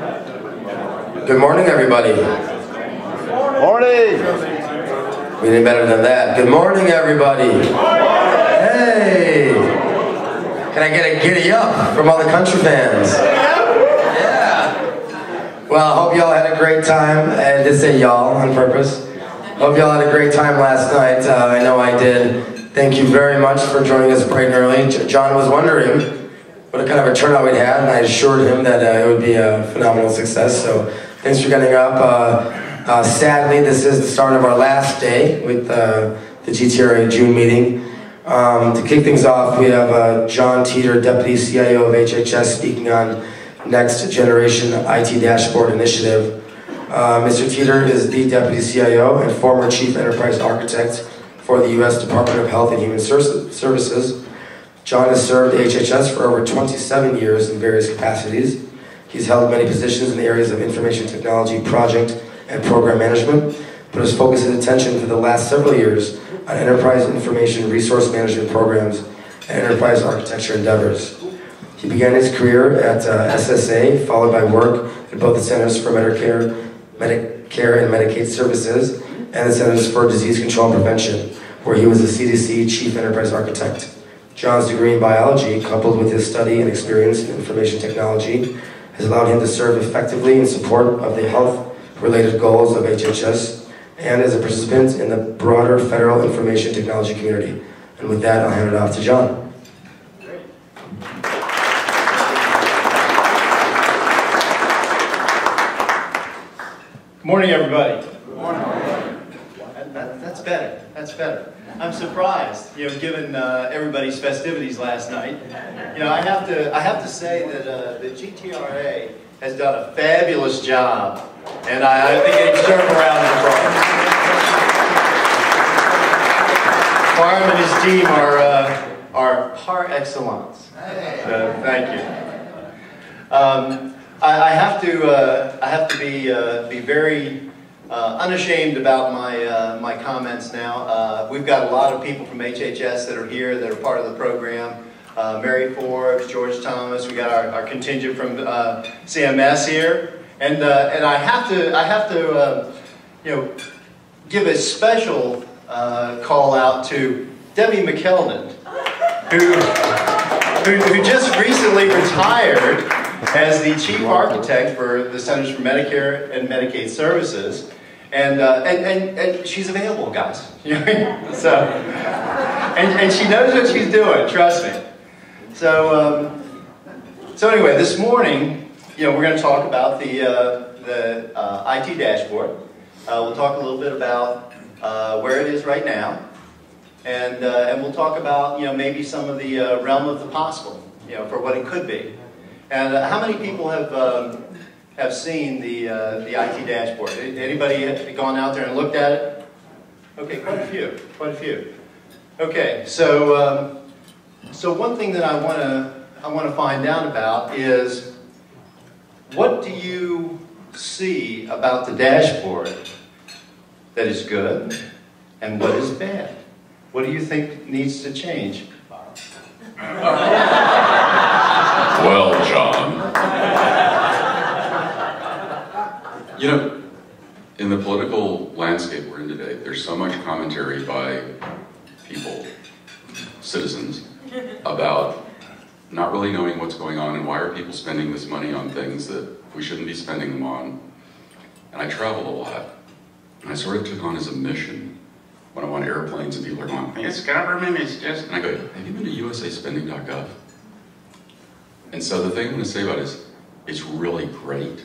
Good morning, everybody. Morning. We did better than that. Good morning, everybody. Hey! Can I get a giddy up from all the country fans? Yeah. Well, I hope y'all had a great time. I did say y'all on purpose. Hope y'all had a great time last night. I know I did. Thank you very much for joining us bright and early. John was wondering what kind of a turnout we'd had, and I assured him that it would be a phenomenal success. So thanks for getting up. Sadly, this is the start of our last day with the GTRA June meeting. To kick things off, we have John Teeter, Deputy CIO of HHS, speaking on Next Generation IT Dashboard Initiative. Mr. Teeter is the Deputy CIO and former Chief Enterprise Architect for the U.S. Department of Health and Human Services. John has served HHS for over 27 years in various capacities. He's held many positions in the areas of information technology, project, and program management, but has focused his attention for the last several years on enterprise information resource management programs and enterprise architecture endeavors. He began his career at SSA, followed by work at both the Centers for Medicare and Medicaid Services and the Centers for Disease Control and Prevention, where he was the CDC Chief Enterprise Architect. John's degree in biology, coupled with his study and experience in information technology, has allowed him to serve effectively in support of the health-related goals of HHS and as a participant in the broader federal information technology community. And with that, I'll hand it off to John. Good morning, everybody. Good morning. That's better. That's better. I'm surprised, given everybody's festivities last night. I have to say that the GTRA has done a fabulous job, and I think they deserve a round of applause. Barham and his team are par excellence. Thank you. I have to be very unashamed about my comments now. We've got a lot of people from HHS that are here that are part of the program. Mary Forbes, George Thomas. We got our contingent from CMS here, and I have to give a special call out to Debbie McKelvin, who just recently retired as the Chief Architect for the Centers for Medicare and Medicaid Services, and she's available, guys. So, and she knows what she's doing. Trust me. So anyway, this morning, we're going to talk about the IT dashboard. We'll talk a little bit about where it is right now, and we'll talk about maybe some of the realm of the possible, for what it could be. And how many people have seen the IT dashboard? Anybody gone out there and looked at it? Okay, quite a few. Okay, so one thing that I want to find out about is, what do you see about the dashboard that is good, and what is bad? What do you think needs to change? Well, John, in the political landscape we're in today, there's so much commentary by people, citizens, about not really knowing what's going on and why are people spending this money on things that we shouldn't be spending them on. And I travel a lot, and I sort of took on as a mission when I'm on airplanes and people are going, "It's government, it's just..." And I go, "Have you been to usaspending.gov? And so the thing I'm going to say about it is, it's really great.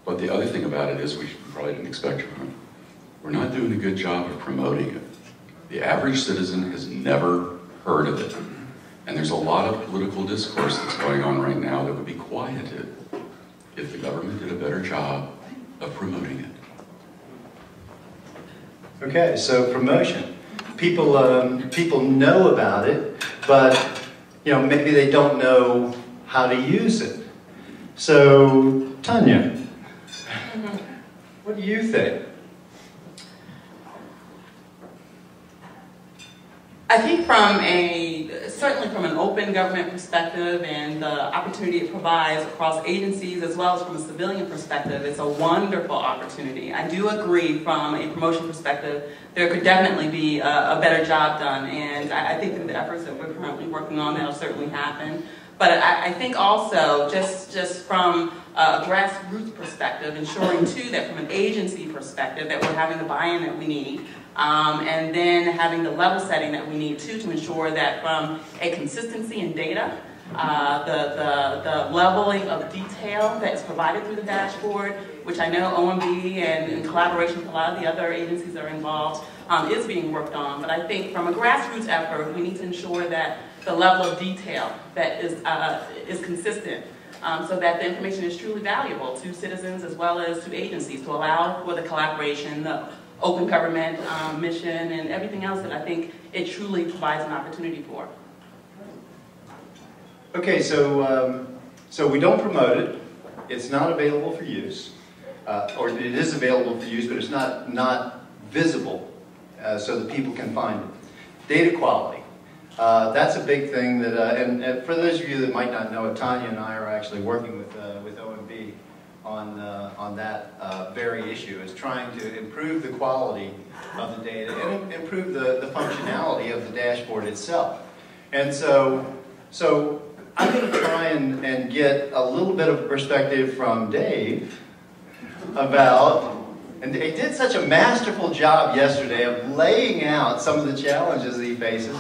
But the other thing about it is, we probably didn't expect from it, we're not doing a good job of promoting it. The average citizen has never heard of it. And there's a lot of political discourse that's going on right now that would be quieted if the government did a better job of promoting it." Okay, so promotion. People know about it, but maybe they don't know how to use it. So, Tanya, what do you think? I think certainly from an open government perspective and the opportunity it provides across agencies as well as from a civilian perspective, it's a wonderful opportunity. I do agree from a promotion perspective, there could definitely be a better job done, and I think through the efforts that we're currently working on, that'll certainly happen. But I think also, just from a grassroots perspective, ensuring too that from an agency perspective that we're having the buy-in that we need, and then having the level setting that we need too to ensure that from a consistency in data, the leveling of detail that is provided through the dashboard, which I know OMB and in collaboration with a lot of the other agencies that are involved, is being worked on. But I think from a grassroots effort, we need to ensure that the level of detail that is consistent, so that the information is truly valuable to citizens as well as to agencies, to allow for the collaboration, the open government mission, and everything else that I think it truly provides an opportunity for. Okay, so we don't promote it. It's not available for use, or it is available for use, but it's not visible so that people can find it. Data quality. That's a big thing that, and for those of you that might not know it, Tanya and I are actually working with OMB on that very issue, is trying to improve the quality of the data and improve the functionality of the dashboard itself. And so I'm going to try and get a little bit of perspective from Dave about, and he did such a masterful job yesterday of laying out some of the challenges that he faces.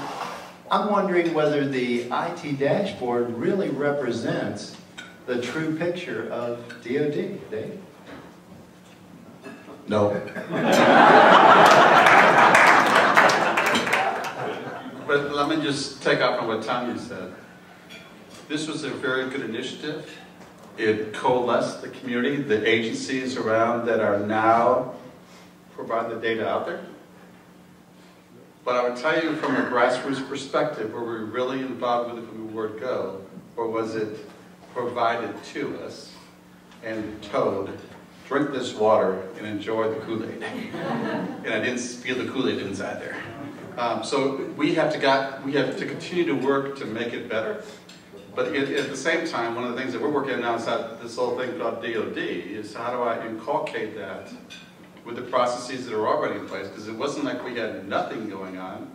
I'm wondering whether the IT dashboard really represents the true picture of DoD. Dave? No. But let me just take off on what Tanya said. This was a very good initiative. It coalesced the community, the agencies around that are now providing the data out there. But I would tell you from a grassroots perspective, were we really involved with it from the word go, or was it provided to us and told, drink this water and enjoy the Kool-Aid? And I didn't feel the Kool-Aid inside there. So we have to continue to work to make it better. But at the same time, one of the things that we're working on now is this whole thing called DoD, is how do I inculcate that with the processes that are already in place? Because it wasn't like we had nothing going on.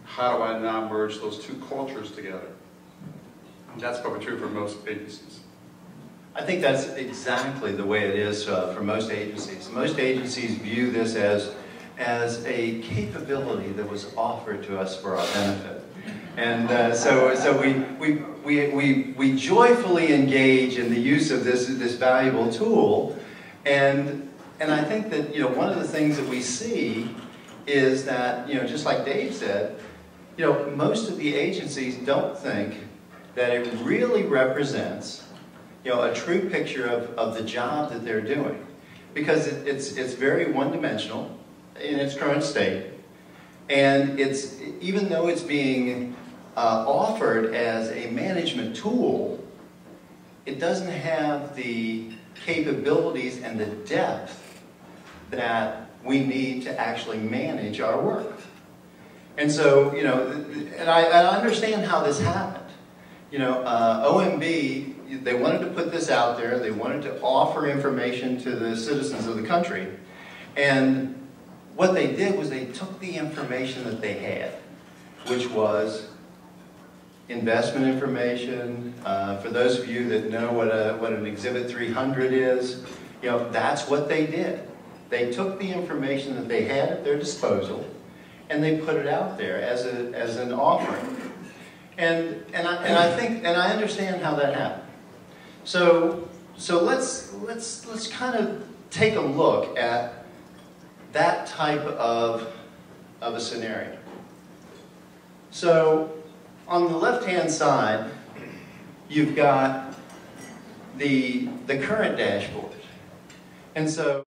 How do I now merge those two cultures together? And that's probably true for most agencies. I think that's exactly the way it is for most agencies. Most agencies view this as a capability that was offered to us for our benefit. And so we joyfully engage in the use of this valuable tool, and I think that one of the things that we see is that just like Dave said, most of the agencies don't think that it really represents a true picture of the job that they're doing, because it's very one-dimensional in its current state, and even though it's being offered as a management tool, it doesn't have the capabilities and the depth that we need to actually manage our work. And so, and I understand how this happened. OMB, they wanted to put this out there, they wanted to offer information to the citizens of the country, and what they did was they took the information that they had, which was investment information. For those of you that know what an Exhibit 300 is, that's what they did. They took the information that they had at their disposal and they put it out there as an offering. And I understand how that happened. So let's kind of take a look at that type of a scenario. So on the left-hand side, you've got the current dashboard. And so